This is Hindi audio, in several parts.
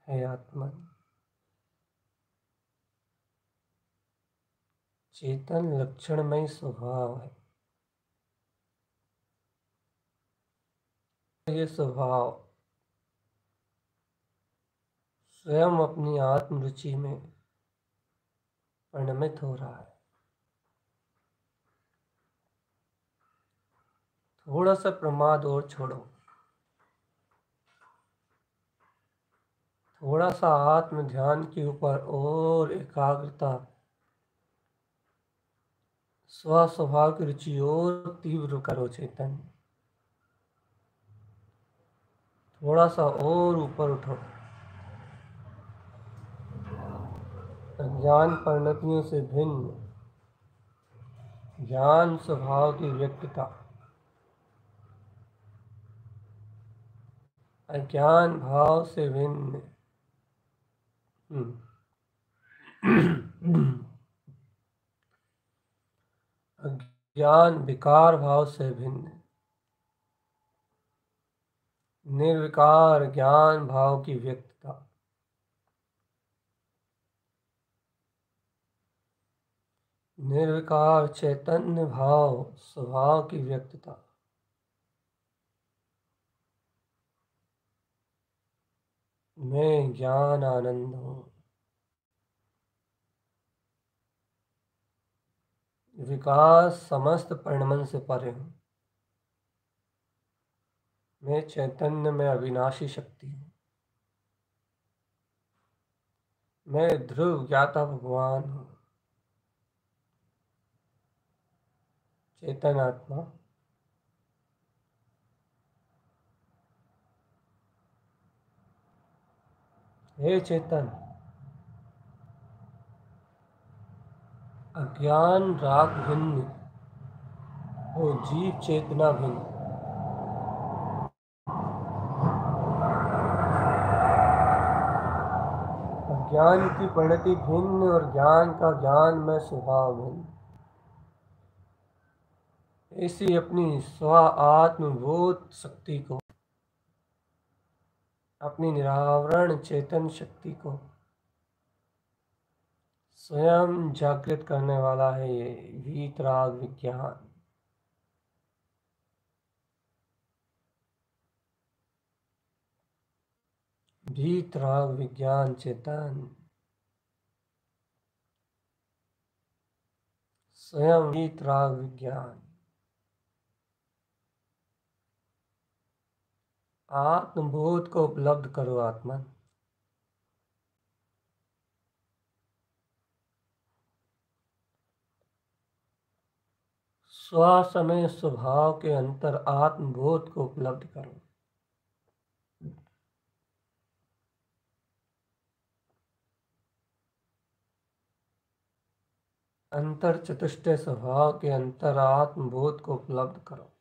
है आत्मा चेतन लक्षणमय स्वभाव है। ये स्वभाव स्वयं अपनी आत्म रुचि में परिणमित हो रहा है। थोड़ा सा प्रमाद और छोड़ो, थोड़ा सा आत्म ध्यान के ऊपर और एकाग्रता, स्वस्वभाव की रुचि और तीव्र करो चेतन। थोड़ा सा और ऊपर उठो। अज्ञान परिणतियों से भिन्न ज्ञान स्वभाव की व्यक्तता, अज्ञान भाव से भिन्न अज्ञान विकार भाव से भिन्न निर्विकार ज्ञान भाव की व्यक्तता, निर्विकार चैतन्य भाव स्वभाव की व्यक्तता, मैं ज्ञान आनंद हूँ। विकास समस्त परिणमन से परे हूँ। मैं चैतन्य में अविनाशी शक्ति हूँ। मैं ध्रुव ज्ञाता भगवान हूँ। चेतन आत्मा हे चेतन, अज्ञान राग भिन्न हो जीव चेतना भिन्न। अज्ञान की परिणति भिन्न और ज्ञान का ज्ञान में स्वभाव भिन्न। इसी अपनी स्व आत्मबोध शक्ति को अपनी निरावरण चेतन शक्ति को स्वयं जागृत करने वाला है ये वीतराग विज्ञान। वीतराग विज्ञान चेतन स्वयं वीतराग विज्ञान। आत्मबोध को उपलब्ध करो आत्मन। स्वसमय स्वभाव के अंतर आत्मबोध को उपलब्ध करो। अंतर चतुष्टय स्वभाव के अंतर आत्मबोध को उपलब्ध करो।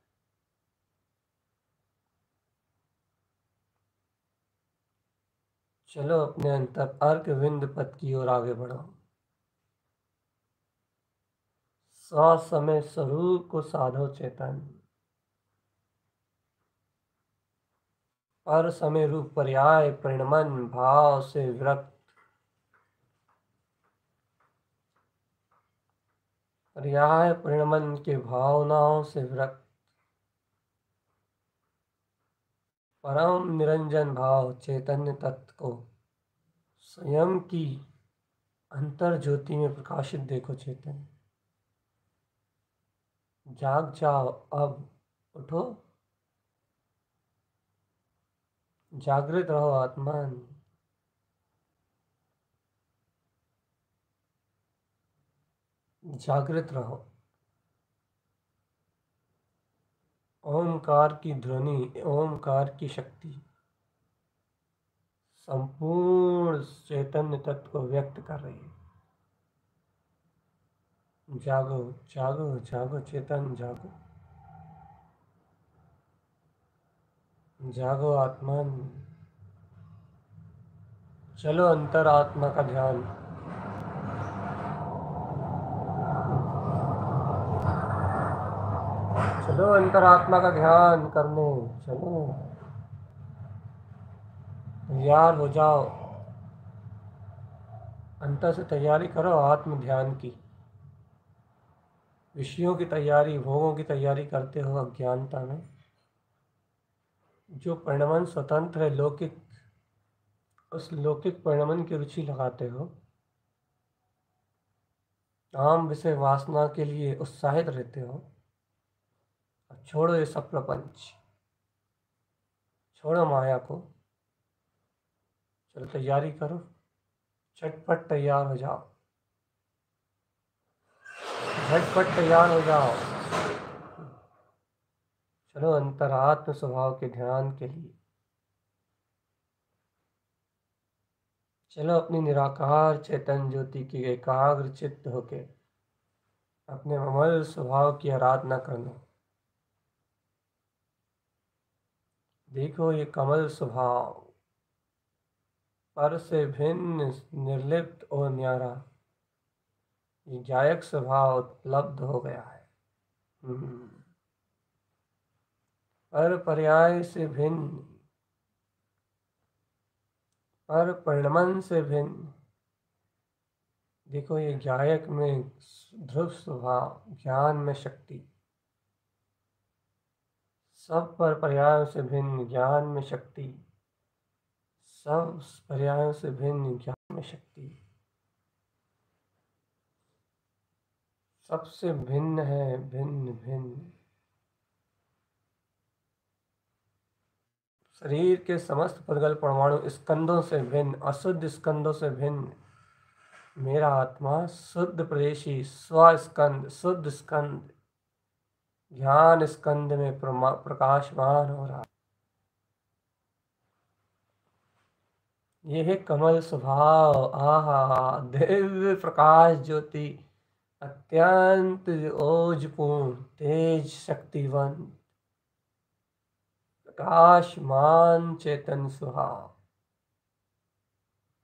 चलो अपने अंतर अर्क विंद पथ की ओर आगे बढ़ो। स्वसमय स्वरूप को साधो चेतन। पर समय रूप पर्याय परिणमन भाव से विरक्त। पर्याय परिणमन के भावनाओं से विरक्त। परम निरंजन भाव चैतन्य तत्व को स्वयं की अंतर ज्योति में प्रकाशित देखो चैतन्य। जाग जाओ अब, उठो, जागृत रहो आत्मन। जागृत रहो। ओमकार की ध्वनि, ओमकार की शक्ति संपूर्ण चैतन्य तत्व को व्यक्त कर रही है। जागो जागो जागो चेतन, जागो जागो आत्मन। चलो अंतर आत्मा का ध्यान। चलो अंतर आत्मा का ध्यान करने। चलो तैयार हो जाओ। अंतर से तैयारी करो आत्म ध्यान की। विषयों की तैयारी, भोगों की तैयारी करते हो अज्ञानता में। जो परिणमन स्वतंत्र है लौकिक, उस लौकिक परिणमन की रुचि लगाते हो। काम विषय वासना के लिए उत्साहित रहते हो। छोड़ो ये सब प्रपंच, छोड़ो माया को। चलो तैयारी करो, झटपट तैयार हो जाओ, झटपट तैयार हो जाओ। चलो अंतरात्म स्वभाव के ध्यान के लिए। चलो अपनी निराकार चेतन ज्योति की एकाग्र चित्त होके अपने अमल स्वभाव की आराधना करना। देखो ये कमल स्वभाव पर से भिन्न, निर्लिप्त और न्यारा, ये गायक स्वभाव उपलब्ध हो गया है। पर पर्याय से भिन्न, पर परिणमन से भिन्न। देखो ये गायक में ध्रुव स्वभाव, ज्ञान में शक्ति। सब पर पर्यायों से भिन्न ज्ञान में शक्ति, सब पर्यायों से भिन्न ज्ञान में शक्ति। सबसे भिन्न है, भिन्न भिन्न। शरीर के समस्त पदगल परमाणु स्कंदों से भिन्न, अशुद्ध स्कंदों से भिन्न मेरा आत्मा शुद्ध प्रदेशी स्वस्कंद, शुद्ध स्कंद, ज्ञान स्कंद में प्रकाशमान हो रहा। यह है कमल स्वभाव। आहा, दिव्य प्रकाश ज्योति, अत्यंत ओजपूर्ण, तेज शक्तिवंत, प्रकाशमान चेतन स्वभाव,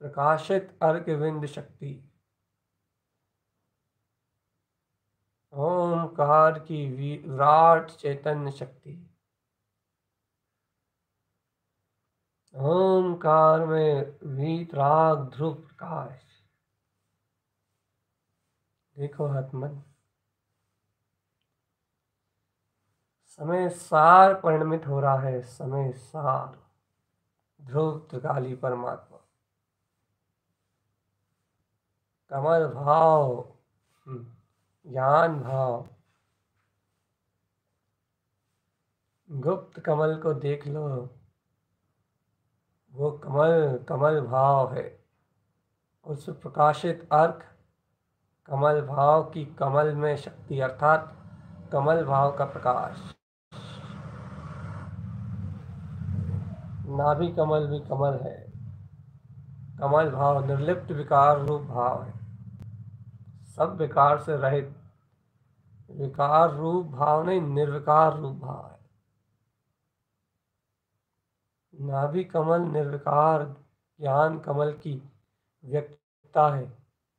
प्रकाशित अर्कविंद शक्ति, ओमकार की विराट चैतन्य शक्ति, ओमकार में वीतराग ध्रुव प्रकाश। देखो आत्मन, समय सार परिणमित हो रहा है, समय सार। ध्रुव त्रिकाली परमात्मा, कमल भाव, ज्ञान भाव। गुप्त कमल को देख लो, वो कमल कमल भाव है। उस प्रकाशित अर्क कमल भाव की कमल में शक्ति, अर्थात कमल भाव का प्रकाश। नाभि कमल भी कमल है। कमल भाव निर्लिप्त विकार रूप भाव है, सब विकार से रहित। विकार रूप भाव नहीं, निर्विकार रूप भाव है। नाभि कमल निर्विकार ज्ञान कमल की व्यक्तता है,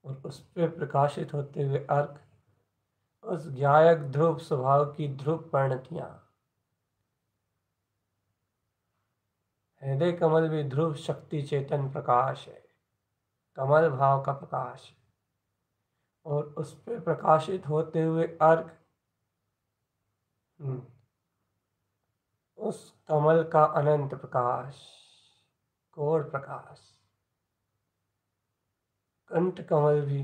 और उस पर प्रकाशित होते हुए अर्क उस ज्ञायक ध्रुव स्वभाव की ध्रुव परिणतियां। हृदय कमल भी ध्रुव शक्ति चेतन प्रकाश है, कमल भाव का प्रकाश है, और उस पर प्रकाशित होते हुए अर्क उस कमल का अनंत प्रकाश, कोर प्रकाश। कंठ कमल भी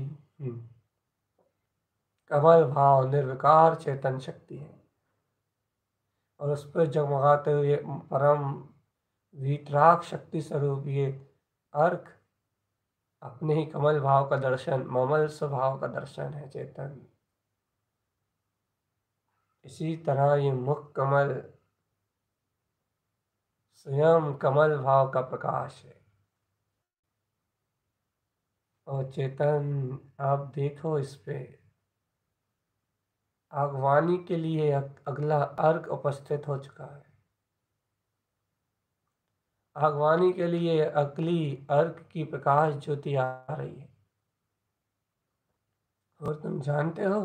कमल भाव निर्विकार चेतन शक्ति है, और उस पर जगमगाते हुए परम वीतराग शक्ति स्वरूप ये अर्क अपने ही कमल भाव का दर्शन, ममल स्वभाव का दर्शन है चेतन। इसी तरह ये मुख कमल स्वयं कमल भाव का प्रकाश है। और चेतन आप देखो, इस पे आगवानी के लिए अगला अर्क उपस्थित हो चुका है। आगवानी के लिए अगली अर्क की प्रकाश ज्योति आ रही है। और तुम जानते हो,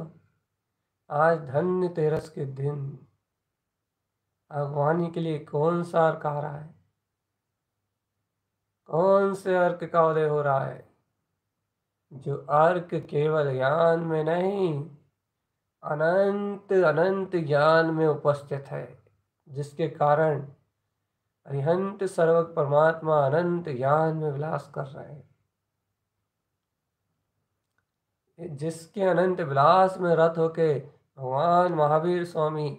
आज धन्य तेरस के दिन आगवानी के लिए कौन सा अर्क आ रहा है? कौन से अर्क का उदय हो रहा है? जो अर्क केवल ज्ञान में नहीं, अनंत अनंत ज्ञान में उपस्थित है, जिसके कारण अरिहंत सर्वक परमात्मा अनंत ज्ञान में विलास कर रहे हैं। जिसके अनंत विलास में रत होके भगवान महावीर स्वामी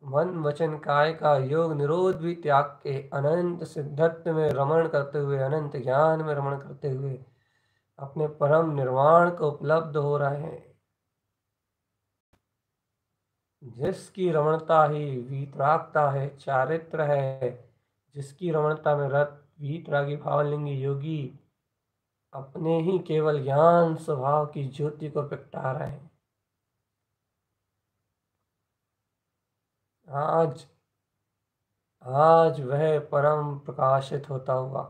मन वचन काय का योग निरोध भी त्याग के अनंत सिद्धत्व में रमण करते हुए, अनंत ज्ञान में रमण करते हुए अपने परम निर्वाण को उपलब्ध हो रहे हैं। जिसकी रमणता ही वीतरागता है, चारित्र है, जिसकी रमणता में रत वीतरागी भावलिंगी योगी अपने ही केवल ज्ञान स्वभाव की ज्योति को प्रगटा रहे हैं। आज आज वह परम प्रकाशित होता हुआ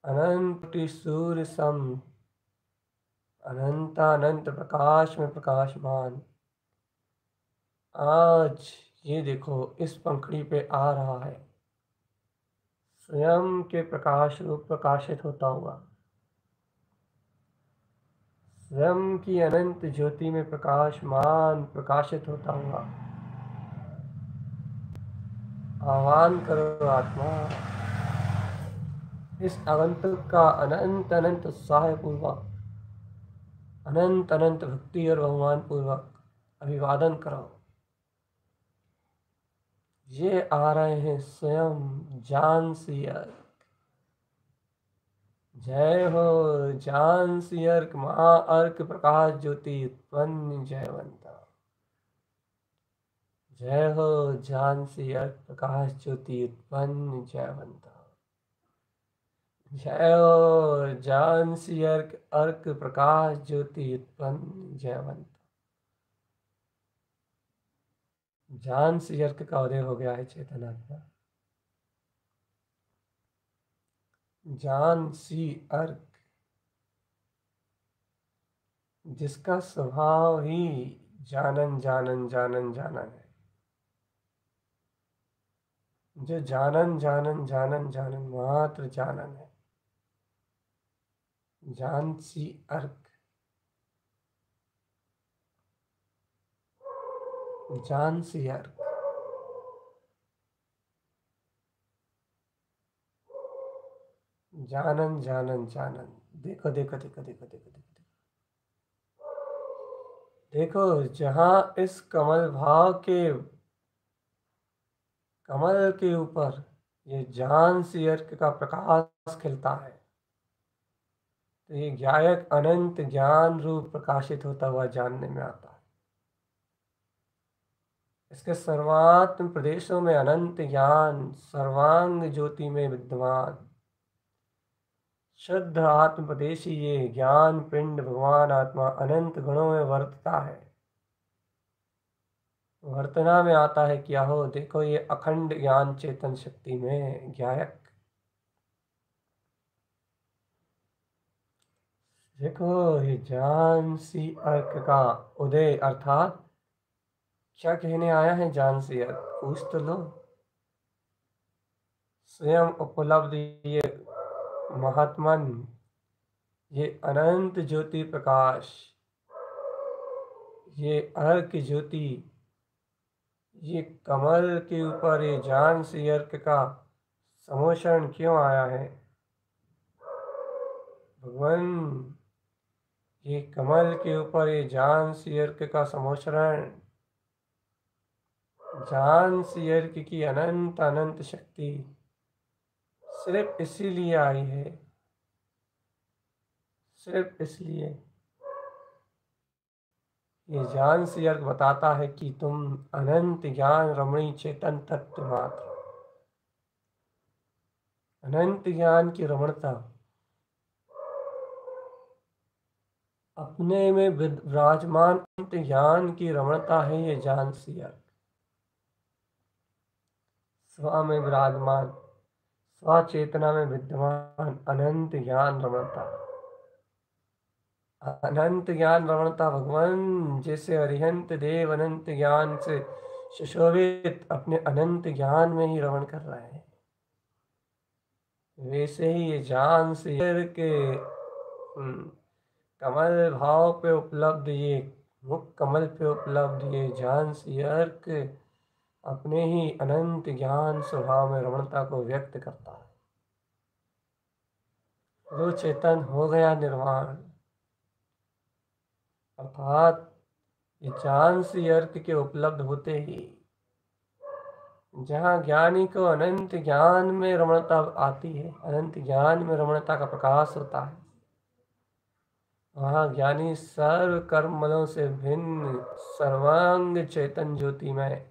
अनंत सूर्य सम अनंत प्रकाश में प्रकाशमान आज ये देखो इस पंखड़ी पे आ रहा है, स्वयं के प्रकाश रूप प्रकाशित होता हुआ, स्वयं की अनंत ज्योति में प्रकाशमान प्रकाशित होता हुआ। आह्वान करो आत्मा, इस आगंतुक का अनंत अनंत उत्साह पूर्वक, अनंत अनंत भक्ति और बहुमान पूर्वक अभिवादन करो। ये आ रहे हैं स्वयं जानसी अर्क। जय हो जानसी अर्क, महा अर्क प्रकाश ज्योति उत्पन्न जयवंता। जय हो जानसी अर्क प्रकाश ज्योति उत्पन्न जयवंता। जय हो जानसी अर्क अर्क प्रकाश ज्योति उत्पन्न जयवंता। जानसी अर्क का उदय हो गया है चेतनात्मा। जानसी अर्क, जिसका स्वभाव ही जानन जानन जानन जानन है। जो जानन जानन जानन जानन मात्र जानन है, जानसी अर्क, जानसी अर्क, जानन जानन जानन। देखो देखो देखो देखो देखो देखो देखो, जहाँ इस कमल भाव के कमल के ऊपर ये जान सी अर्क का प्रकाश खिलता है, तो ये गायक अनंत ज्ञान रूप प्रकाशित होता हुआ जानने में आता है। इसके सर्वात्म प्रदेशों में अनंत ज्ञान सर्वांग ज्योति में विद्यमान शुद्ध आत्म प्रदेशी ये ज्ञान पिंड भगवान आत्मा अनंत गुणों में वर्तता है। वर्तना में आता है क्या हो, देखो ये अखंड ज्ञान चेतन शक्ति में ज्ञायक। देखो ये जान सी अर्क का उदय अर्थात क्या कहने आया है जान सी अर्क, पूछ तो लो। स्वयं उपलब्ध ये महात्मन, ये अनंत ज्योति प्रकाश, ये अर्क ज्योति, ये कमल के ऊपर ये जान सी अर्क का समोषण क्यों आया है भगवान। ये कमल के ऊपर ये जान सी अर्क का समोषण, जान सी अर्क की अनंत अनंत शक्ति सिर्फ इसीलिए आई है, सिर्फ इसलिए। ये जान सी अर्क बताता है कि तुम अनंत ज्ञान रमणी चेतन तत्व मात्र, अनंत ज्ञान की रमणता, अपने में विराजमान अनंत ज्ञान की रमणता है ये जान सी अर्क। स्व में विराजमान, स्व चेतना में विद्यमान अनंत ज्ञान रमणता, अनंत ज्ञान रमणता भगवान। जैसे अरिहंत देव अनंत ज्ञान से सुशोभित अपने अनंत ज्ञान में ही रमण कर रहे हैं, वैसे ही ये जान से के कमल भाव पे उपलब्ध ये मुख कमल पे उपलब्ध ये जान सी अर्क अपने ही अनंत ज्ञान स्वभाव में रमणता को व्यक्त करता है। जो चेतन हो गया निर्वाण, अर्थात ये जान सी अर्क के उपलब्ध होते ही जहाँ ज्ञानी को अनंत ज्ञान में रमणता आती है, अनंत ज्ञान में रमणता का प्रकाश होता है, वहाँ ज्ञानी सर्व कर्मलों से भिन्न सर्वांग चेतन ज्योति में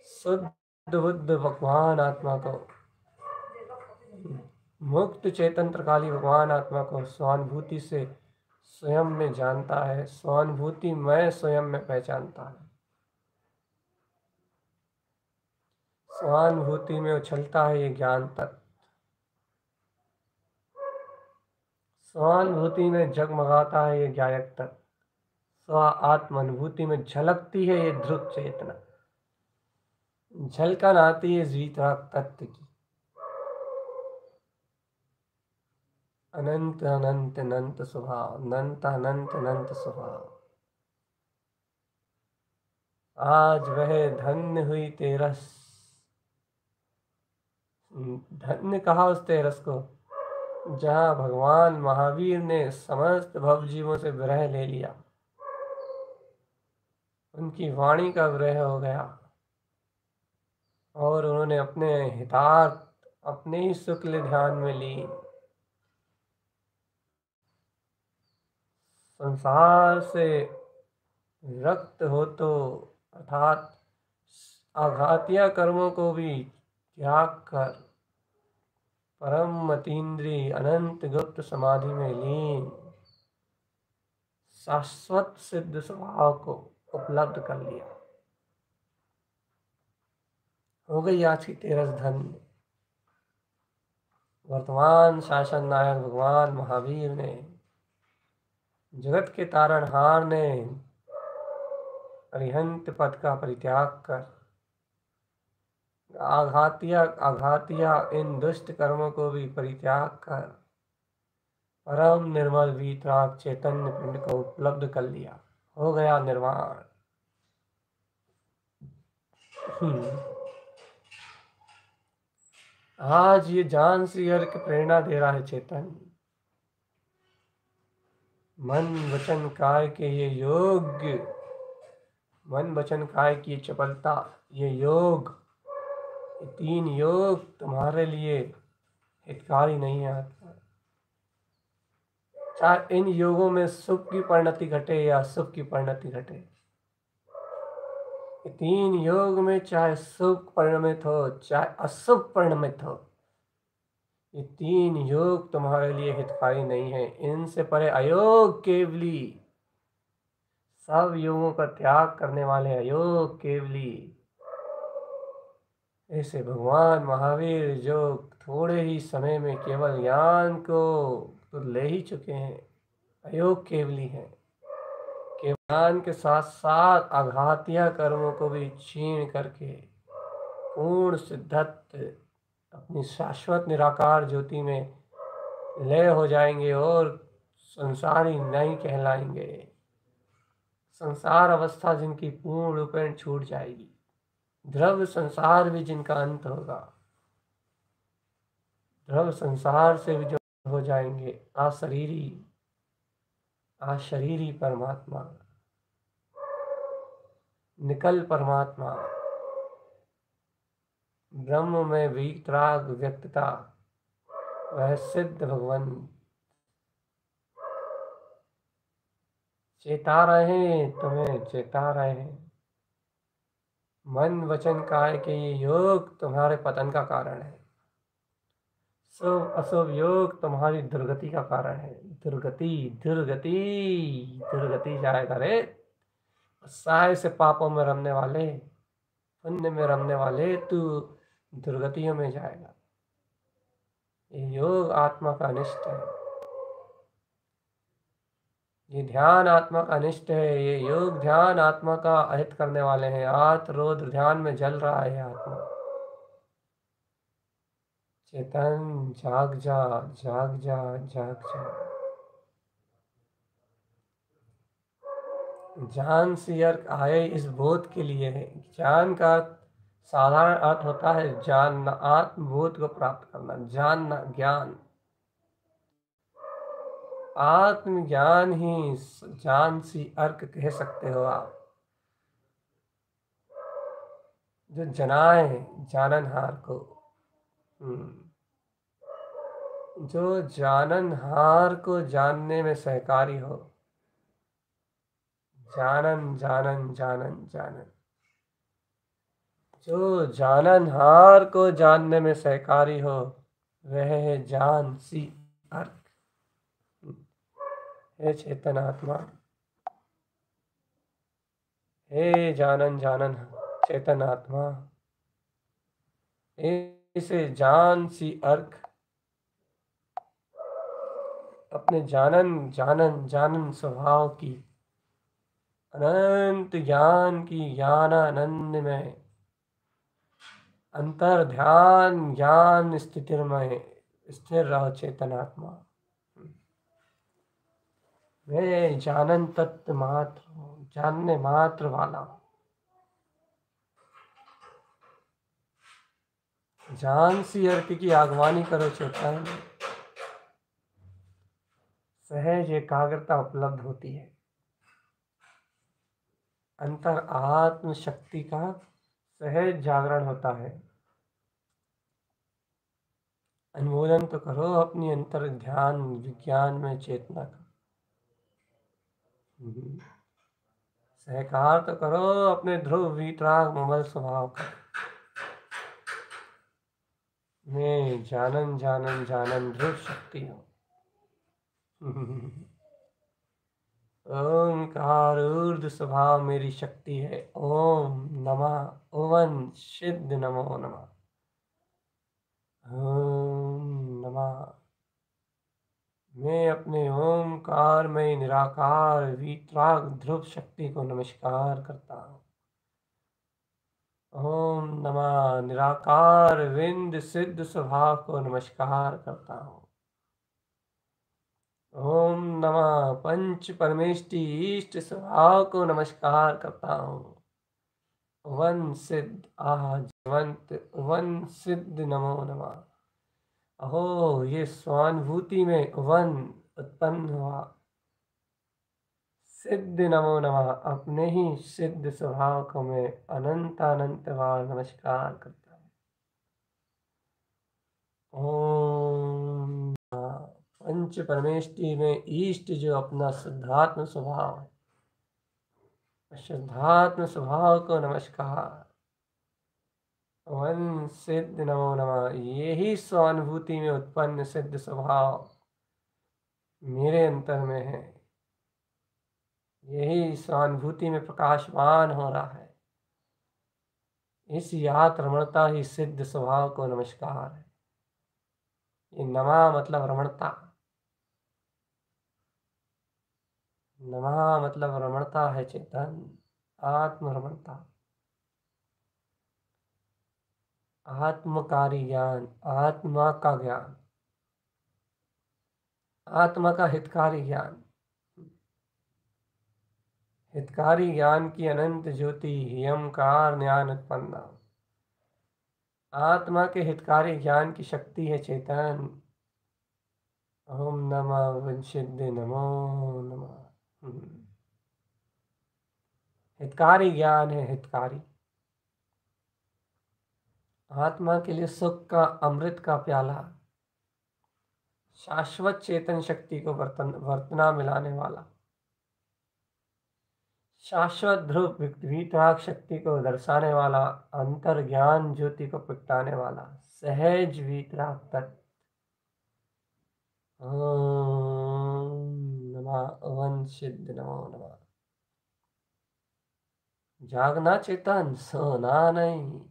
शुद्ध बुद्ध भगवान आत्मा को, मुक्त चेतन त्रिकाली भगवान आत्मा को स्वानुभूति से स्वयं में जानता है, स्वानुभूति में स्वयं में पहचानता है, स्वानुभूति में उछलता है ये ज्ञान तत्व, स्वानुभूति में जगमगाता है ये ज्ञायक तत्व, स्व आत्म अनुभूति में झलकती है ये ध्रुव चेतना, झलकन आती है जीतराग तत्व की। अनंत अनंत अनंत स्वभाव, अनंत अनंत अनंत स्वभाव। आज वह धन्य हुई तेरस, धन्य कहा उस तेरस को जहाँ भगवान महावीर ने समस्त भवजीवों से विरह ले लिया, उनकी वाणी का विरह हो गया और उन्होंने अपने हितार्थ अपने ही शुक्ल ध्यान में ली, संसार से रक्त हो तो अर्थात आघातिया कर्मों को भी त्याग कर परम अतीन्द्रिय अनंत गुप्त समाधि में लीन शाश्वत सिद्ध स्वभाव को उपलब्ध कर लिया। हो गई आज की तेरस धन्य। वर्तमान शासन नायक भगवान महावीर ने, जगत के तारणहार ने अरिहंत पद का परित्याग कर आघातिया इन दुष्ट कर्मों को भी परित्याग कर परम निर्मल वीतराग चैतन्य पिंड को उपलब्ध कर लिया, हो गया निर्वाण। आज ये जान सी अर्क प्रेरणा दे रहा है चेतन। मन वचन काय के ये योग्य, मन वचन काय की चपलता, ये योग, ये 3 योग तुम्हारे लिए हितकारी नहीं है आत्मा। चाहे इन योगों में सुख की परिणति घटे या अशुभ की परिणति घटे, ये 3 योग में चाहे सुख परिणमित हो चाहे अशुभ परिणमित हो, ये 3 योग तुम्हारे लिए हितकारी नहीं है। इनसे परे अयोग केवली, सब योगों का त्याग करने वाले अयोग केवली, ऐसे भगवान महावीर जो थोड़े ही समय में केवल ज्ञान को तो ले ही चुके हैं, अयोग केवली हैं। केवल ज्ञान के साथ साथ आघातिया कर्मों को भी छीन करके पूर्ण सिद्धत्व अपनी शाश्वत निराकार ज्योति में लय हो जाएंगे और संसारी नहीं कहलाएंगे। संसार अवस्था जिनकी पूर्ण रूपेण छूट जाएगी, द्रव्य संसार भी जिनका अंत होगा, द्रव्य संसार से भी जो हो जाएंगे अशरीरी परमात्मा, निकल परमात्मा, ब्रह्म में वीतराग व्यक्तता, वह सिद्ध भगवान चेता रहे हैं, तुम्हें चेता रहे हैं। मन वचन काय के ये योग तुम्हारे पतन का कारण है, शुभ अशुभ योग तुम्हारी दुर्गति का कारण है। दुर्गति दुर्गति दुर्गति जाएगा रे, साय से पापों में रमने वाले, पुण्य में रमने वाले, तू दुर्गतियों में जाएगा। ये योग आत्मा का अनिष्ट है, ये ध्यान आत्मा का अनिष्ट है, ये योग ध्यान आत्मा का अहित करने वाले हैं। आत्म रौद्र ध्यान में जल रहा है आत्मा। चेतन जाग जा, जाग जा, जाग जा। ज्ञान से अर्थ आए इस बोध के लिए है। ज्ञान का साधारण अर्थ होता है जानना, आत्मबोध को प्राप्त करना, जानना, ज्ञान। आत्मज्ञान ही जान सी अर्क कह सकते हो आप, जो जनाए जाननहार को। जो जाननहार को जानने में सहकारी हो, जानन जानन जानन जानन, जो जाननहार को जानने में सहकारी हो, वह है जान सी अर्क। हे चेतन आत्मा, हे जानन जानन चेतन आत्मा, इसे जान सी अर्क अपने जानन जानन जानन स्वभाव की अनंत ज्ञान की ज्ञानानंद में अंतर ध्यान ज्ञान स्थिति में स्थिर रहो। चेतन आत्मा, मैं जानन तत्व मात्र हूँ, जानने मात्र वाला हूँ। जान सी अर्थ की आगवानी करो चेतन, सहज एकाग्रता उपलब्ध होती है। अंतर आत्म शक्ति का सहज जागरण होता है। अनुमोदन तो करो अपनी अंतर ध्यान विज्ञान में चेतना का, सहकार तो करो अपने ध्रुव वीतराग ममल स्वभाव का। मैं जानन जानन जानन ध्रुव शक्ति हूँ। ओंकार ऊर्ध्व स्वभाव मेरी शक्ति है। ओम नमः ओवन सिद्ध नमो नमः। ओम नमः। मैं अपने ओंकार में निराकार वीतराग ध्रुव शक्ति को नमस्कार करता हूँ। ओम नमः निराकार विंद सिद्ध स्वभाव को नमस्कार करता हूँ। ओम नमः पंच परमेष्टि इष्ट स्वभाव को नमस्कार करता हूँ। वन सिद्ध आजीवंत वन सिद्ध नमो नमः। अहो ये स्वानुभूति में वन उत्पन्न हुआ। सिद्ध नमो नमः। अपने ही सिद्ध स्वभाव को मैं अनंत अनंत बार नमस्कार करता हूँ। ओम पंच परमेष्टि में ईष्ट जो अपना शुद्धात्म स्वभाव है, शुद्धात्म स्वभाव को नमस्कार। वन सिद्ध नमो नमः। यही स्वानुभूति में उत्पन्न सिद्ध स्वभाव मेरे अंतर में है, यही स्वानुभूति में प्रकाशमान हो रहा है। इस यात रमणता ही सिद्ध स्वभाव को नमस्कार है। ये नमा मतलब रमणता, नमा मतलब रमणता है, चेतन आत्म रमणता, आत्मकारी ज्ञान, आत्मा का ज्ञान, आत्मा का हितकारी ज्ञान, हितकारी ज्ञान की अनंत ज्योति हियमकार ज्ञान उत्पन्न। आत्मा के हितकारी ज्ञान की शक्ति है चेतन। ओम नमः विंशुद्ध नमो नमः। हितकारी ज्ञान है, हितकारी। आत्मा के लिए सुख का अमृत का प्याला, शाश्वत चेतन शक्ति को वर्तना मिलाने वाला, शाश्वत ध्रुव वीतराग शक्ति को दर्शाने वाला, अंतर ज्ञान ज्योति को प्रगटाने वाला, सहज वीतराग तत्व। ओम नमः वन सिद्ध नमो नमः। जागना चेतन, सोना नहीं।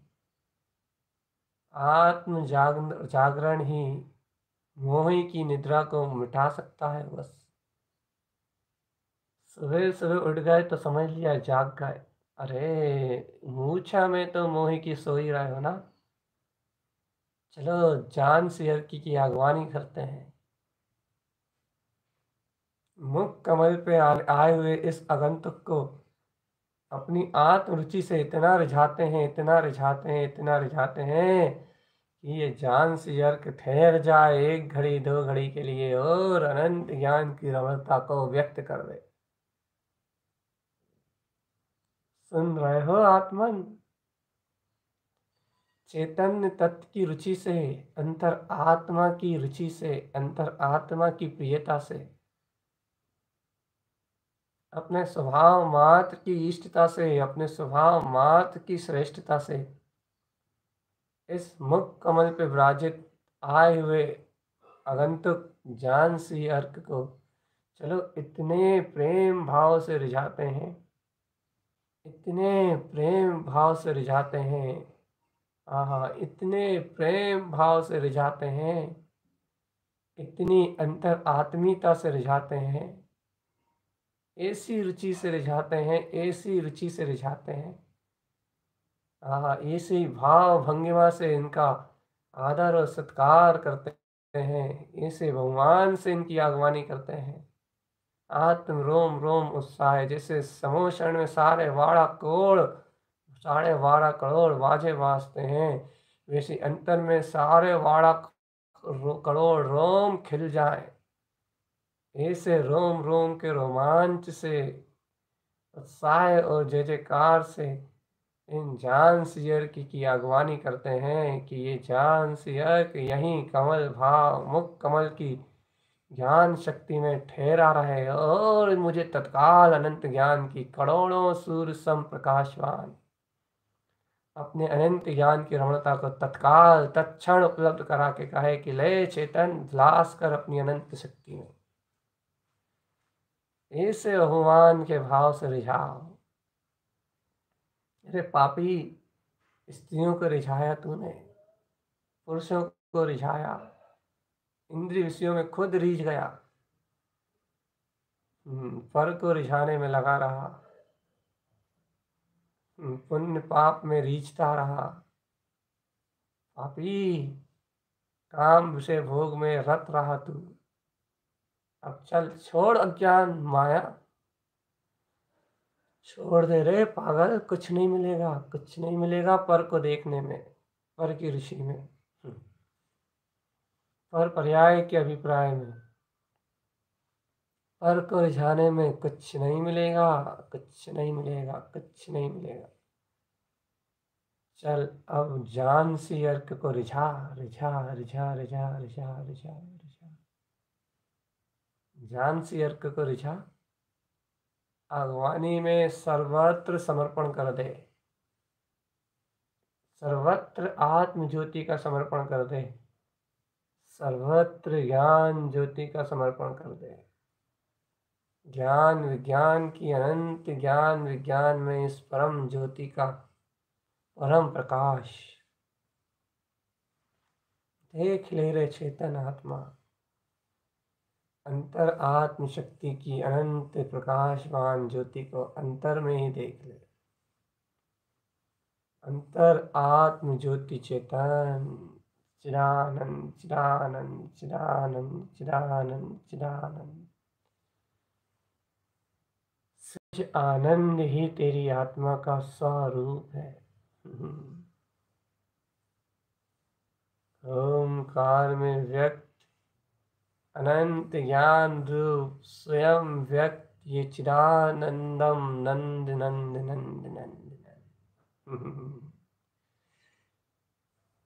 आत्म जागरण ही मोही की निद्रा को मिटा सकता है। बस सुबह सुबह उठ गए तो समझ लिया जाग गए। अरे मूछा में तो मोही की सो ही रहे हो ना। चलो जान शेयर की अगवानी करते हैं। मुख कमल पे आए हुए इस आगंतुक को अपनी आत्म रुचि से इतना रिझाते हैं, इतना रिझाते हैं, इतना रिझाते हैं कि ये जान से यर्क ठहर जाए एक घड़ी दो घड़ी के लिए और अनंत ज्ञान की रमणता को व्यक्त कर दे। सुन रहे हो आत्मन? चैतन्य तत्व की रुचि से, अंतर आत्मा की रुचि से, अंतर आत्मा की प्रियता से, अपने स्वभाव मात्र की इष्टता से, अपने स्वभाव मात्र की श्रेष्ठता से इस मुख कमल पे विराजित आए हुए आगंतुक जान सी अर्क को चलो इतने प्रेम भाव से रिझाते हैं, इतने प्रेम भाव से रिझाते हैं। आहा, इतने प्रेम भाव से रिझाते हैं, इतनी अंतर आत्मीयता से रिझाते हैं, ऐसी रुचि से रिझाते हैं, ऐसी रुचि से रिझाते हैं। आहा, ऐसी भाव भंगिमा से इनका आदर और सत्कार करते हैं, ऐसे भगवान से इनकी आगवानी करते हैं। आत्म रोम रोम उत्साह है, जैसे समोषण में साढ़े 12 करोड़ बाजे बाजते हैं, वैसे अंतर में साढ़े 12 करोड़ रोम खिल जाए। ऐसे रोम रोम के रोमांच से, उत्साह और जय जयकार से इन जान सियर की अगवानी करते हैं कि ये जान सियर यही कमल भाव मुख कमल की ज्ञान शक्ति में ठहरा रहे और मुझे तत्काल अनंत ज्ञान की करोड़ों सूर्य सम प्रकाशवान अपने अनंत ज्ञान की रमणता को तत्काल तत्क्षण उपलब्ध करा के कहे कि ले चेतन विलास कर अपनी अनंत शक्ति में। ऐसे बहुमान के भाव से रिझाओ। अरे पापी, स्त्रियों को रिझाया तूने, पुरुषों को रिझाया, इंद्रिय विषयों में खुद रीझ गया, पर को रिझाने में लगा रहा। पुण्य पाप में रीझता रहा, पापी काम विषय भोग में रत रहा तू। अब चल छोड़ अज्ञान माया, छोड़ दे रे पागल, कुछ नहीं मिलेगा, कुछ नहीं मिलेगा पर को देखने में, पर की ऋषि में, पर पर्याय के अभिप्राय में, पर को रिझाने में कुछ नहीं मिलेगा, कुछ नहीं मिलेगा, कुछ नहीं मिलेगा। चल अब जान सी अर्क को रिझा रिझा रिझा रिझा रिझा रिझा रिझा, जान सी अर्क को रिझा, आगवानी में सर्वत्र समर्पण कर दे, सर्वत्र आत्म ज्योति का समर्पण कर दे, सर्वत्र ज्ञान ज्योति का समर्पण कर दे। ज्ञान विज्ञान की अनंत ज्ञान विज्ञान में इस परम ज्योति का परम प्रकाश देख ले रे चेतन आत्मा, अंतर आत्म शक्ति की अनंत प्रकाशवान ज्योति को अंतर में ही देख ले। अंतर आत्म ज्योति चेतन चिदानंद चिदानंद चिदानंद चिदानंद चिदानंद, सच आनंद ही तेरी आत्मा का स्वरूप है। ओमकार में व्यक्त अनंत ज्ञान रूप स्वयं व्यक्त ये चिदानंदम नंद नंद नंद नंद नंद।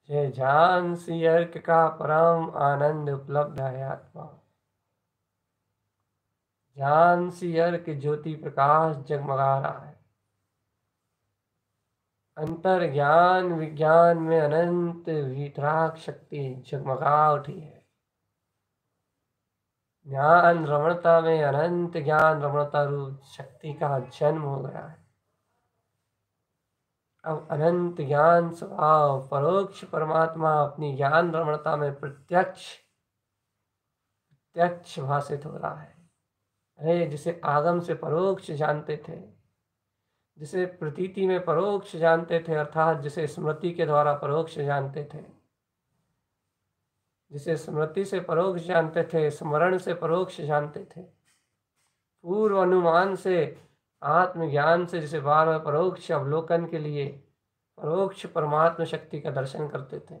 ये जान सी अर्क का परम आनंद उपलब्ध है आत्मा, जान सी अर्क ज्योति प्रकाश जगमगा रहा है, अंतर ज्ञान विज्ञान में अनंत वितराग शक्ति जगमगा उठी है, ज्ञान रमणता में अनंत ज्ञान रमणता रूप शक्ति का जन्म हो गया है। अब अनंत ज्ञान स्वभाव परोक्ष परमात्मा अपनी ज्ञान रमणता में प्रत्यक्ष प्रत्यक्ष भाषित हो रहा है। अरे जिसे आगम से परोक्ष जानते थे, जिसे प्रतीति में परोक्ष जानते थे, अर्थात जिसे स्मृति के द्वारा परोक्ष जानते थे, जिसे स्मृति से परोक्ष जानते थे, स्मरण से परोक्ष जानते थे, पूर्व अनुमान से आत्मज्ञान से जिसे बार बार परोक्ष अवलोकन के लिए परोक्ष परमात्मा शक्ति का दर्शन करते थे,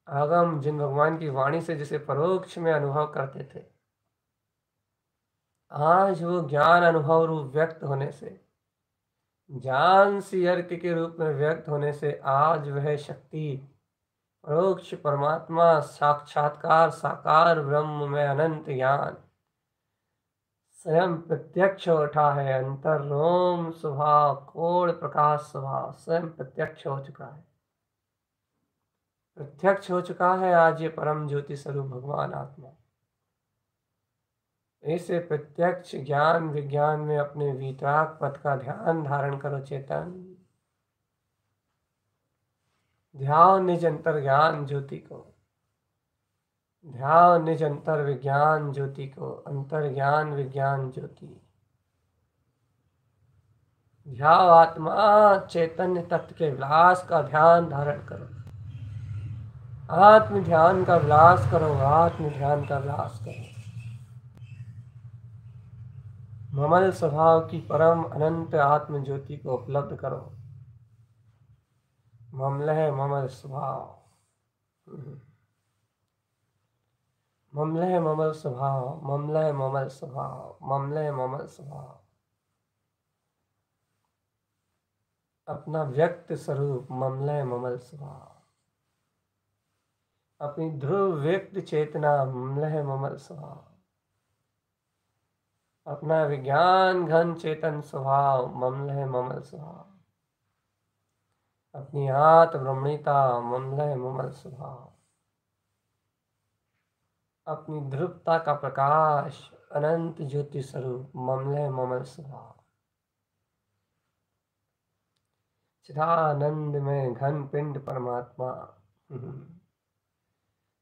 आगम जिन भगवान की वाणी से जिसे परोक्ष में अनुभव करते थे, आज वो ज्ञान अनुभव रूप व्यक्त होने से, ज्ञान सी अर्क के रूप में व्यक्त होने से आज वह शक्ति परोक्ष परमात्मा साक्षात्कार साकार ब्रह्म में अनंत ज्ञान स्वयं प्रत्यक्ष हो उठा है। अंतर रोम स्वभाव कोण प्रकाश स्वभाव स्वयं प्रत्यक्ष हो चुका है, प्रत्यक्ष हो चुका है आज ये परम ज्योति स्वरूप भगवान आत्मा। ऐसे प्रत्यक्ष ज्ञान विज्ञान में अपने वितराग पथ का ध्यान धारण करो चेतन, ध्यान निज अंतर ज्ञान ज्योति को, ध्यान निज अंतर विज्ञान ज्योति को, अंतर ज्ञान विज्ञान ज्योति, ध्यान आत्मा चैतन्य तत्व के विलास का ध्यान धारण करो, आत्म ध्यान का विलास करो, आत्म ध्यान का विलास करो। ममल स्वभाव की परम अनंत आत्म ज्योति को उपलब्ध करो। ममलह ममल स्वभाव, ममलह ममल स्वभाव, ममलह ममल स्वभाव, ममलह ममल स्वभाव, अपना व्यक्त स्वरूप ममलह ममल स्वभाव, अपनी ध्रुव व्यक्त चेतना ममलह ममल स्वभाव, अपना विज्ञान घन चेतन स्वभाव ममलह ममल स्वभाव, अपनी आत्म ब्रह्मणिता ममलह ममल स्वभाव, अपनी ध्रुवता का प्रकाश अनंत ज्योति स्वरूप ममलह ममल स्वभाव, चिदानंद में घन पिंड परमात्मा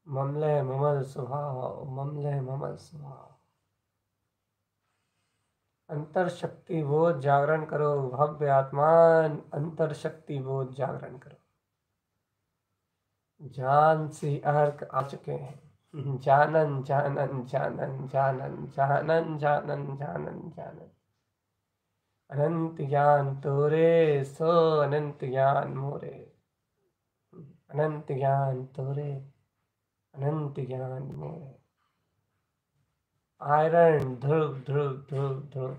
ममलह ममल स्वभाव, ममलह ममल स्वभाव, अंतर शक्ति बोध जागरण करो, भव्य आत्मा अंतर शक्ति बोध जागरण करो। जान सी अर्क आ चुके हैं। जानन जानन जानन जानन जानन जानन जानन जानन। अनंत ज्ञान तोरे सो अनंत ज्ञान मोरे। अनंत ज्ञान तोरे अनंत ज्ञान मोरे। आयरन ध्रुव ध्रुव ध्रुव ध्रुव।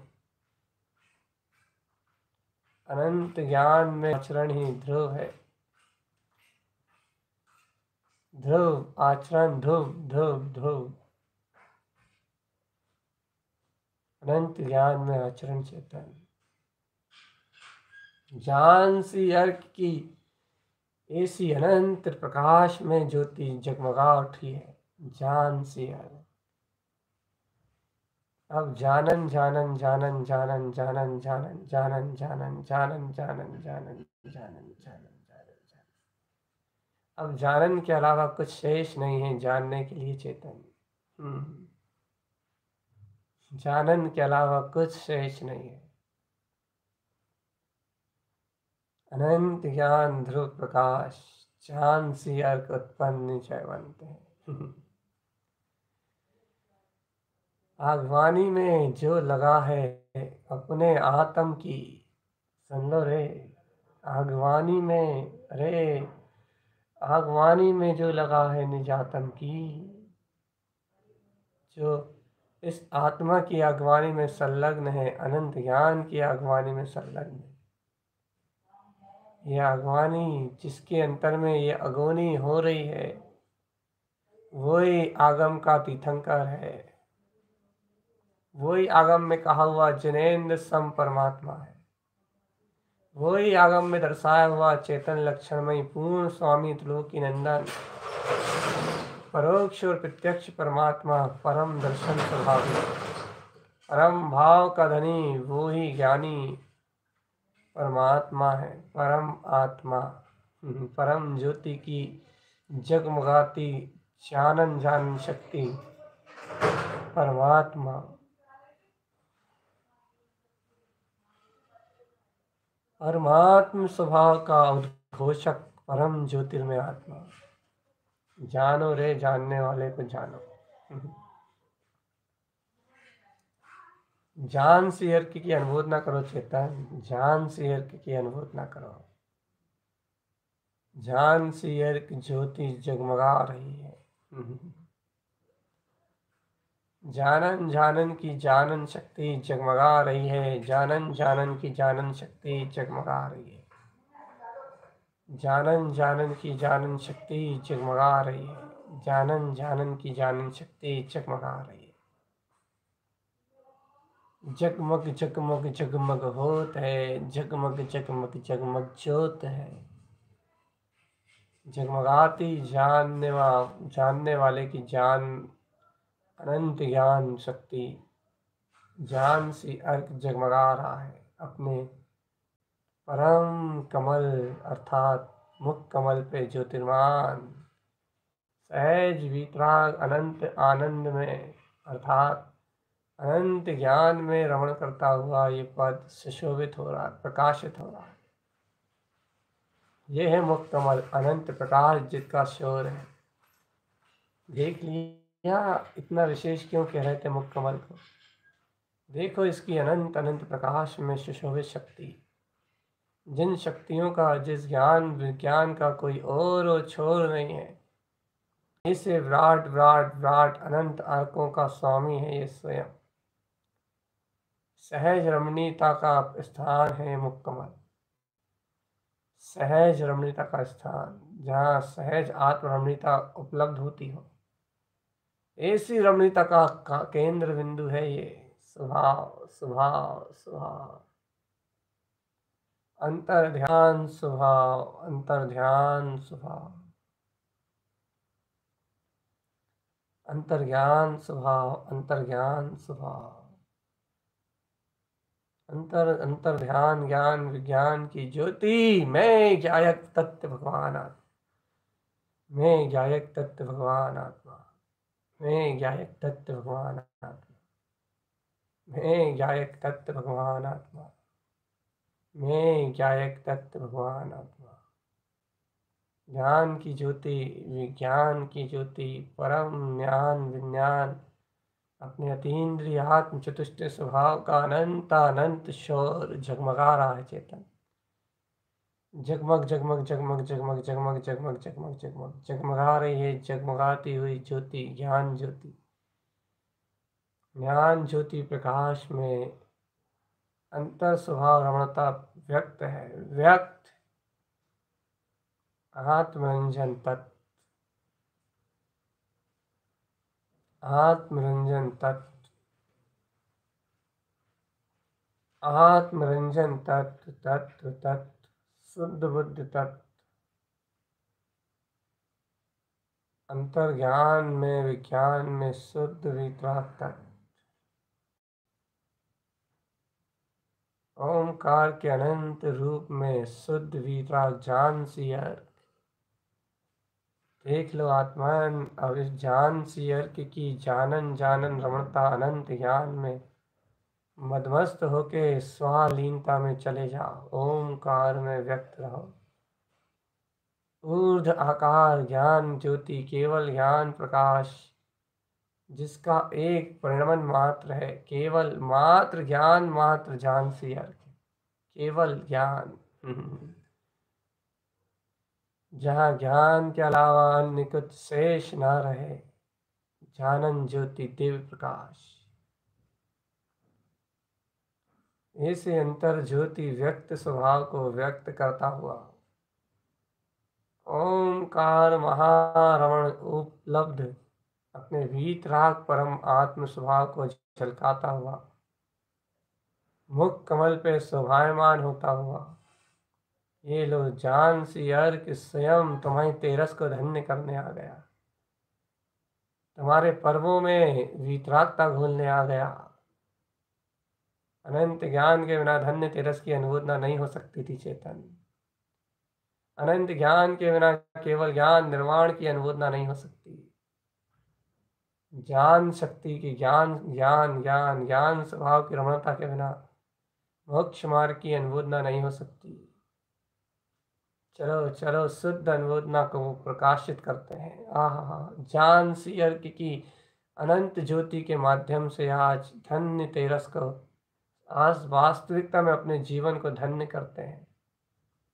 अनंत ज्ञान में आचरण ही ध्रुव है। ध्रुव आचरण ध्रुव ध्रुव ध्रुव। अनंत ज्ञान में आचरण चेतन। जान सी अर्क की ऐसी अनंत प्रकाश में ज्योति जगमगा उठी है। जान सी अर्क। अब जानन जानन जानन जानन जानन जानन जानन जानन जानन जानन जानन जानन जानन जानन। अब जानन के अलावा कुछ शेष नहीं है जानने के लिए चेतन। जानन के अलावा कुछ शेष नहीं है। अनंत ज्ञान ध्रुव प्रकाश जान सी अर्क उत्पन्न जयवंत है। आगवानी में जो लगा है अपने आत्म की, सुन लो रे। आगवानी में रे, आगवानी में जो लगा है निज आत्म की, जो इस आत्मा की आगवानी में संलग्न है, अनंत ज्ञान की आगवानी में संलग्न है। यह आगवानी जिसके अंतर में ये अगोनी हो रही है, वही आगम का तीर्थंकर है। वही आगम में कहा हुआ जिनेन्द्र सम परमात्मा है। वही आगम में दर्शाया हुआ चेतन लक्षणमय पूर्ण स्वामी त्रिलोकी नंदन, परोक्ष और प्रत्यक्ष परमात्मा, परम दर्शन स्वभावी, परम भाव का धनी, वो ही ज्ञानी परमात्मा है। परम आत्मा, परम ज्योति की जगमगाती जानन जानन शक्ति परमात्मा। परमात्म स्वभाव का उद्घोषक परम ज्योतिर्मय आत्मा। जानो रे, जानने वाले को जानो। जान से अर्क की अनुभूत ना करो चेतन, जान से अर्क की अनुभूत ना करो। जान से अर्क ज्योति जगमगा रही है। जानन जानन की जानन शक्ति जगमगा रही है। जानन जानन की जानन शक्ति जगमगा रही है। जानन जानन की जानन शक्ति जगमगा रही है। जानन जानन की जानन शक्ति जगमगा रही है। जगमग जगमग जगमग होत है, जगमग जगमग जगमग ज्योत है। जगमगाती जानने वाले की जान अनंत ज्ञान शक्ति, जान सी अर्क जगमगा रहा है अपने परम कमल अर्थात मुख कमल पे ज्योतिर्मान सहज वीतराग अनंत आनंद में अर्थात अनंत ज्ञान में रमण करता हुआ ये पद सुशोभित हो रहा है, प्रकाशित हो रहा है। ये है मुख कमल, अनंत प्रकाश जिसका शोर है। देख लिया इतना विशेष क्यों कह रहे थे मुख कमल को। देखो इसकी अनंत अनंत प्रकाश में सुशोभित शक्ति, जिन शक्तियों का, जिस ज्ञान विज्ञान का कोई और छोर नहीं है। इसे विराट विराट विराट अनंत अर्कों का स्वामी है ये स्वयं। सहज रमणीयता का स्थान है मुख कमल। सहज रमणीयता का स्थान, जहाँ सहज आत्म रमणीयता उपलब्ध होती हो, ऐसी रमणीयता का केंद्र बिंदु है ये स्वभाव स्वभाव स्वभाव। अंतर ध्यान स्वभाव, अंतर ध्यान स्वभाव, अंतर ज्ञान स्वभाव, अंतर ज्ञान स्वभाव। अंतर ध्यान ज्ञान विज्ञान की ज्योति। मैं ज्ञायक तत्व भगवान आत्मा, मैं ज्ञायक तत्व भगवान आत्मा, मैं ज्ञायक तत्व भगवान आत्मा। मैं ज्ञायक तत्व भगवान आत्मा, मैं ज्ञायक तत्व भगवान आत्मा। ज्ञान की ज्योति, विज्ञान की ज्योति, परम ज्ञान विज्ञान, अपने अतीन्द्रिय आत्म चतुष्ट स्वभाव का अनंत अनंत शोर झगमगा रहा है चेतन। जगमग जगमग जगमग जगमग जगमग जगमग जगमग जगमग जगमगा रही है जगमगाती हुई ज्योति, ज्ञान ज्योति। ज्ञान ज्योति प्रकाश में अंतर स्वभाव रमणता व्यक्त है, व्यक्त आत्मरंजन तत्व, आत्मरंजन तत्व, आत्मरंजन तत्व, तत्व तत्व, शुद्ध बुद्ध तत्व, अंतर ज्ञान में विज्ञान में शुद्ध वितराग तत्व, ओमकार के अनंत रूप में शुद्ध वितराग जान सी अर्क। देख लो आत्मान, अब इस जान सी अर्क की जानन जानन रमणता अनंत ज्ञान में मदमस्त होके स्वालीनता में चले जाओ। ओमकार में व्यक्त रहो। ऊर्ध आकार ज्ञान ज्योति, केवल ज्ञान प्रकाश, जिसका एक परिणमन मात्र है, केवल मात्र ज्ञान, मात्र जान सी अर्क, केवल ज्ञान। जहाँ ज्ञान के अलावा अन्य कुछ शेष न रहे, जानन ज्योति दिव्य प्रकाश। ऐसे अंतर ज्योति व्यक्त स्वभाव को व्यक्त करता हुआ ओमकार महारमण उपलब्ध अपने वीतराग परम आत्म स्वभाव को झलकाता हुआ, मुख कमल पे शोभायमान होता हुआ, ये लो जान सी अर्क स्वयं तुम्हारी तेरस को धन्य करने आ गया, तुम्हारे पर्वों में वीतरागता घोलने आ गया। अनंत ज्ञान के बिना धन्य तेरस की अनुमोदना नहीं हो सकती थी चेतन। अनंत ज्ञान के बिना केवल ज्ञान निर्वाण की अनुमोदना नहीं हो सकती। ज्ञान शक्ति की ज्ञान ज्ञान ज्ञान ज्ञान स्वभाव की रमणता के बिना मोक्ष मार्ग की अनुमोदना नहीं हो सकती। चलो चलो शुद्ध अनुमोदना को प्रकाशित करते हैं। आहा, जान सी अर्क की अनंत ज्योति के माध्यम से आज धन्य तेरस को, आज वास्तविकता में अपने जीवन को धन्य करते हैं।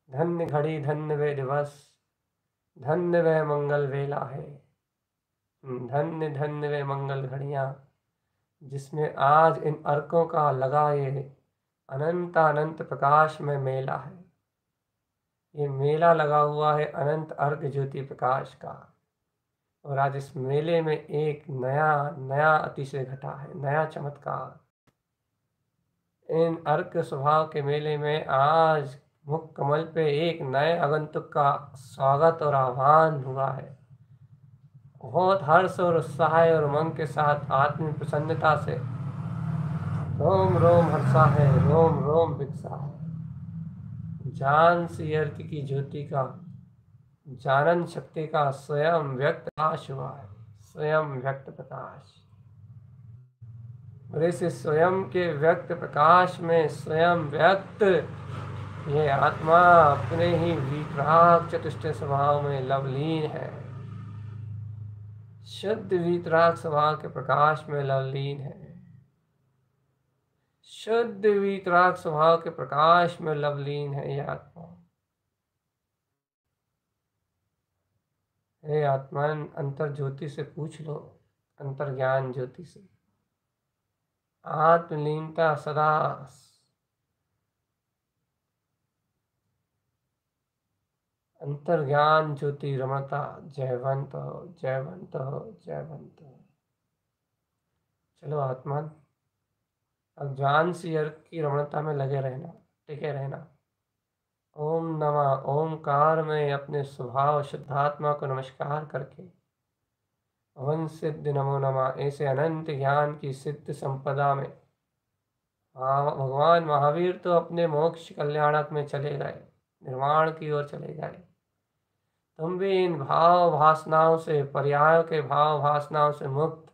धन्य घड़ी, धन्य वे दिवस, धन्य वह मंगल वेला है, धन्य धन्य वे मंगल घड़ियाँ, जिसमें आज इन अर्कों का लगा ये अनंत अनंत प्रकाश में मेला है। ये मेला लगा हुआ है अनंत अर्क ज्योति प्रकाश का, और आज इस मेले में एक नया नया अतिशय घटा है, नया चमत्कार। इन अर्क स्वभाव के मेले में आज मुख कमल पे एक नए आगंतुक का स्वागत और आह्वान हुआ है। बहुत हर्ष और उत्साह और उमंग के साथ आत्म प्रसन्नता से रोम रोम हर्षा है, रोम रोम विकसा है। जान सी अर्क की ज्योति का, जानन शक्ति का स्वयं व्यक्त प्रकाश हुआ है, स्वयं व्यक्त प्रकाश। और इस स्वयं के व्यक्त प्रकाश में स्वयं व्यक्त ये आत्मा अपने ही वीतराग चतुष्ट स्वभाव में लवलीन है, शुद्ध वीतराग स्वभाव के प्रकाश में लवलीन है, शुद्ध वीतराग स्वभाव के प्रकाश में लवलीन है ये आत्मा। हे आत्मन, अंतर ज्योति से पूछ लो, अंतर ज्ञान ज्योति से। आत्मलीनता सदा अंतर ज्ञान ज्योति रमणता, जयवंत हो, जयवंत हो, जयवंत हो। चलो आत्मन, अब ज्ञान सी अर्क की रमणता में लगे रहना, टिके रहना। ओम नमः ओमकार में अपने स्वभाव शुद्धात्मा को नमस्कार करके अवन सिद्ध नमो नमः ऐसे अनंत ज्ञान की सिद्ध संपदा में भगवान महावीर तो अपने मोक्ष कल्याणक में चले गए, निर्वाण की ओर चले गए। तुम भी इन भाव वासनाओं से, पर्यायों के भाव वासनाओं से मुक्त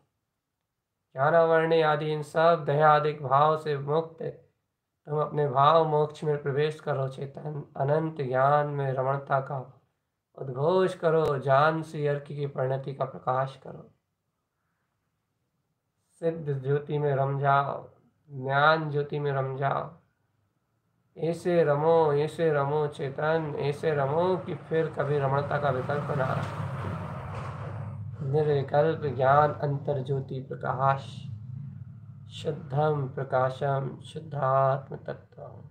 ज्ञानावरणी आदि इन सब दयादिक भाव से मुक्त तुम अपने भाव मोक्ष में प्रवेश करो। चेतन अनंत ज्ञान में रमणता का उद्घोष करो, जान से अर्क की परिणति का प्रकाश करो। सिद्ध ज्योति में रम जाओ, ज्ञान ज्योति में रम जाओ। ऐसे रमो चेतन, ऐसे रमो कि फिर कभी रमणता का विकल्प ना आए। निर्विकल्प ज्ञान अंतर ज्योति प्रकाश, शुद्धम प्रकाशम शुद्धात्म तत्व।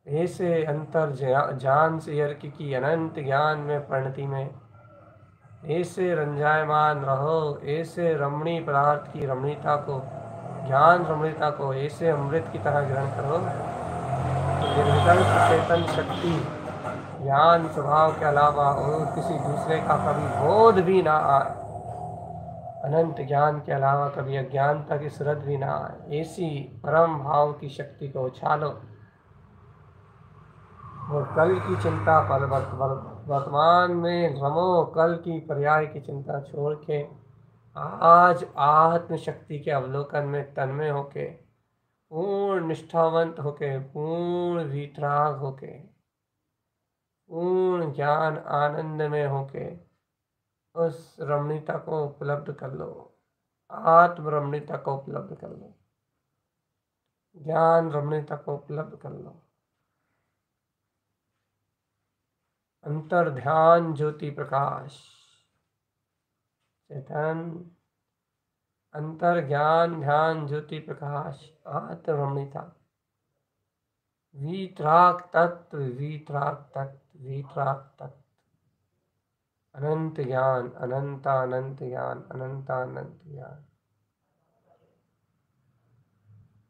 ऐसे अंतर जान से अर्क की अनंत ज्ञान में परिणति में ऐसे रंजायमान रहो, ऐसे रमणी पदार्थ की रमणीयता को, ज्ञान रमणीयता को ऐसे अमृत की तरह ग्रहण करो। निर्विकल्प चेतन शक्ति ज्ञान स्वभाव के अलावा और किसी दूसरे का कभी बोध भी ना आए, अनंत ज्ञान के अलावा कभी अज्ञानता की सुरत भी ना आए। ऐसी परम भाव की शक्ति को उछालो और कल की चिंता पर वर्तमान में रमो। कल की पर्याय की चिंता छोड़ के आज आत्म शक्ति के अवलोकन में तन्मय होके, पूर्ण निष्ठावंत होके, पूर्ण वीतराग होके, पूर्ण ज्ञान आनंद में होके उस रमणीयता को उपलब्ध कर लो, आत्म रमणीयता को उपलब्ध कर लो, ज्ञान रमणीयता को उपलब्ध कर लो। अंतर ध्यान ज्योति प्रकाश चेतन, अंतर ज्ञान ध्यान ज्योति प्रकाश आत्म रमणीयता, वीतराग तत्व, वीतराग तत्व, वीतराग तत्व, अनंत ज्ञान, अनंत अनंत ज्ञान, अनंत अनंत ज्ञान,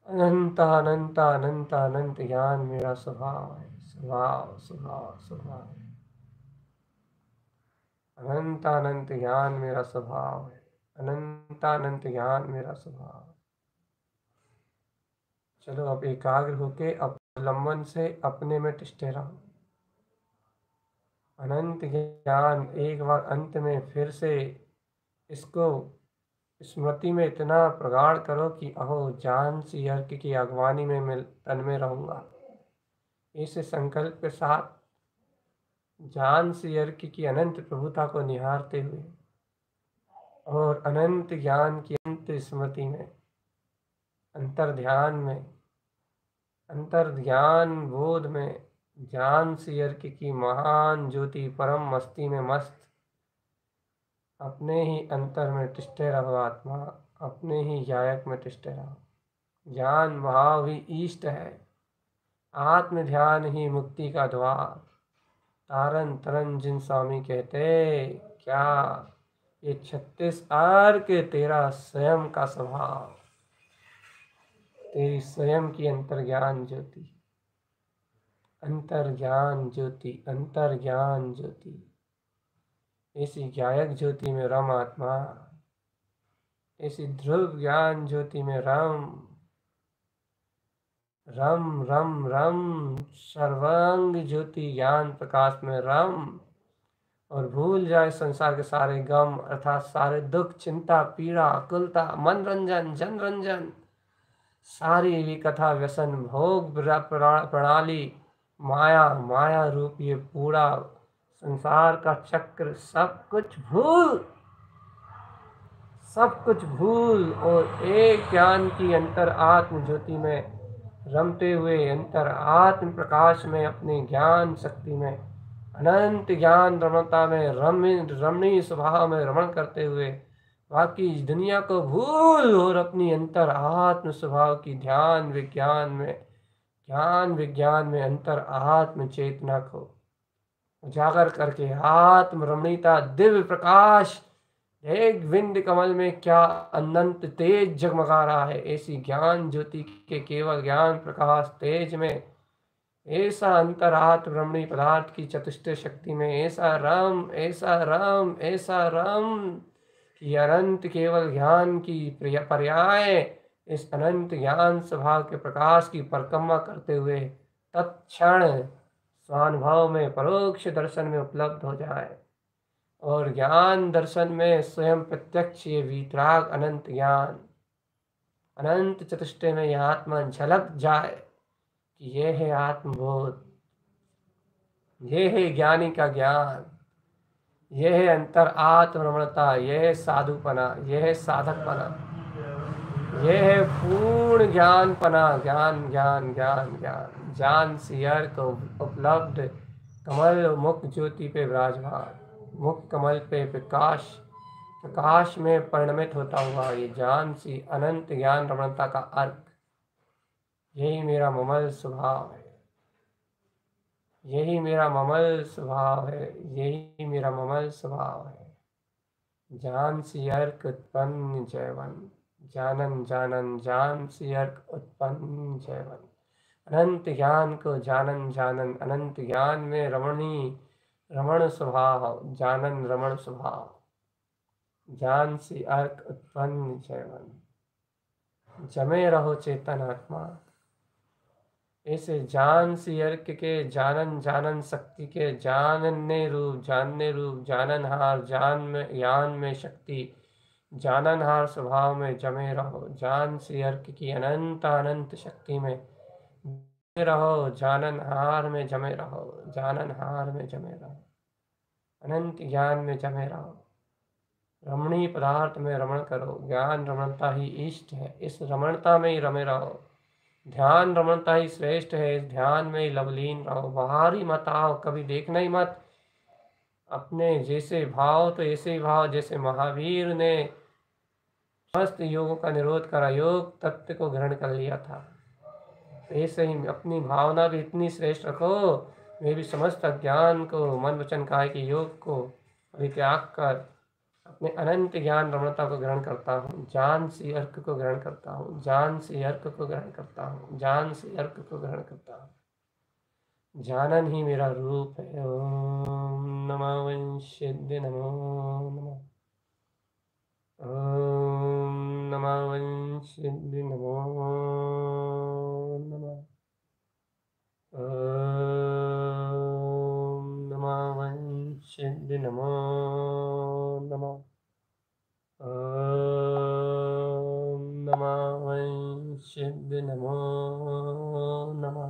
अनंत अनंत अनंत अनंत ज्ञान मेरा स्वभाव है, स्वभाव स्वभाव स्वभाव। अनंत अनंत ज्ञान मेरा स्वभाव है, अनंत अनंत ज्ञान मेरा स्वभाव। चलो अब एकाग्र होके अवलंबन से अपने में टिस्टे रहो। अनंत ज्ञान एक बार अंत में फिर से इसको स्मृति में इतना प्रगाढ़ करो कि अहो जान सी अर्क की अगवानी में मैं तन्मय रहूंगा। इस संकल्प के साथ जान सी अर्क की अनंत प्रभुता को निहारते हुए और अनंत ज्ञान की अनंत स्मृति में, अंतर ध्यान में, अंतर ज्ञान बोध में, जान सी अर्क की महान ज्योति परम मस्ती में मस्त अपने ही अंतर में टिस्टे रहो। आत्मा अपने ही गायक में टिस्टे रहो। ज्ञान भाव ही ईष्ट है, आत्म ध्यान ही मुक्ति का द्वार। तारन तरन जिन स्वामी कहते, क्या ये 36 अर्क तेरा स्वयं का स्वभाव, तेरी स्वयं की अंतर ज्ञान ज्योति, अंतर ज्ञान ज्योति, अंतर ज्ञान ज्योति। ऐसी गायक ज्योति में रम आत्मा, ऐसी ध्रुव ज्ञान ज्योति में रम रम रम रम, सर्वांग ज्योति ज्ञान प्रकाश में रम और भूल जाए संसार के सारे गम अर्थात सारे दुख, चिंता, पीड़ा, अकुलता, मनरंजन, जनरंजन, सारी कथा, व्यसन, भोग प्रणाली, माया, माया रूप ये पूरा संसार का चक्र, सब कुछ भूल और एक ज्ञान की अंतर आत्म ज्योति में रमते हुए, अंतर आत्म प्रकाश में, अपने ज्ञान शक्ति में, अनंत ज्ञान रमणता में, रमणीय स्वभाव में रमण करते हुए बाकी दुनिया को भूल और अपनी अंतर आत्म स्वभाव की ध्यान विज्ञान में, ज्ञान विज्ञान में अंतर आत्म चेतना को उजागर करके आत्म रमणीयता दिव्य प्रकाश, एक विंद कमल में क्या अनंत तेज जगमगा रहा है। ऐसी ज्ञान ज्योति के केवल ज्ञान प्रकाश तेज में, ऐसा अंतर आत्म रमणीय पदार्थ की चतुष्टय शक्ति में, ऐसा रम ऐसा रम ऐसा रम कि अनंत केवल ज्ञान की पर्याय इस अनंत ज्ञान स्वभाव के प्रकाश की परिक्रमा करते हुए तत्क्षण स्वानुभव में, परोक्ष दर्शन में उपलब्ध हो जाए और ज्ञान दर्शन में स्वयं प्रत्यक्ष ये वीतराग अनंत ज्ञान, अनंत चतुष्टय में यह आत्मा झलक जाए कि ये है आत्मबोध, ये है ज्ञानी का ज्ञान, ये है अंतर आत्मरमणता, ये है साधुपना, ये है साधकपना, ये है पूर्ण ज्ञानपना। ज्ञान ज्ञान ज्ञान ज्ञान ज्ञान सियर को उपलब्ध कमल मुख ज्योति पे विराजमान, मुख कमल पे प्रकाश, प्रकाश में परिणमित होता हुआ ये ज्ञान सी अनंत ज्ञान रमणता का अर्थ, यही मेरा ममल स्वभाव है, यही मेरा ममल स्वभाव है, यही मेरा ममल स्वभाव है। जान सी अर्क उत्पन्न जयवन, जानन जानन जान सी अर्क उत्पन्न जयवन। अनंत ज्ञान को जानन जानन, अनंत ज्ञान में रमणी रमण स्वभाव, जानन रमण स्वभाव, जान सी अर्क उत्पन्न जयवन। जमे रहो चेतन आत्मा, ऐसे जान सी अर्क के जानन जानन शक्ति के जानने रूप, जानने रूप, जाननहार जान में ज्ञान में शक्ति, जाननहार स्वभाव में जमे रहो। जान सी अर्क की अनंत अनंत शक्ति में जमे रहो, जाननहार में जमे रहो, जाननहार में जमे रहो, अनंत ज्ञान में जमे रहो। रमणीय पदार्थ में रमण करो, ज्ञान रमणता ही इष्ट है, इस रमणता में ही रमे रहो। ध्यान रमणता ही श्रेष्ठ है, इस ध्यान में ही लवलीन रहो। बाहर ही मत आओ, कभी देखना ही मत। अपने जैसे भाव तो ऐसे ही भाव, जैसे महावीर ने समस्त योगों का निरोध करा, योग तत्व को ग्रहण कर लिया था, ऐसे ही अपनी भावना भी इतनी श्रेष्ठ रखो, मैं भी समस्त अज्ञान को, मन वचन काया के योग को परित्याग कर अपने अनंत ज्ञान रमणता को ग्रहण करता हूँ। जान सी अर्क को ग्रहण करता हूँ, जान सी अर्क को ग्रहण करता हूँ, जान सी अर्क को ग्रहण करता हूँ। जानन ही मेरा रूप है। ओम नमः वंशिद्य नमो नमः, ओम नमः वंशिद्य नमो नमः, ओम नमः वंशिद्य नमो नमः, ओम नमः वंशिद्य नमो नमः।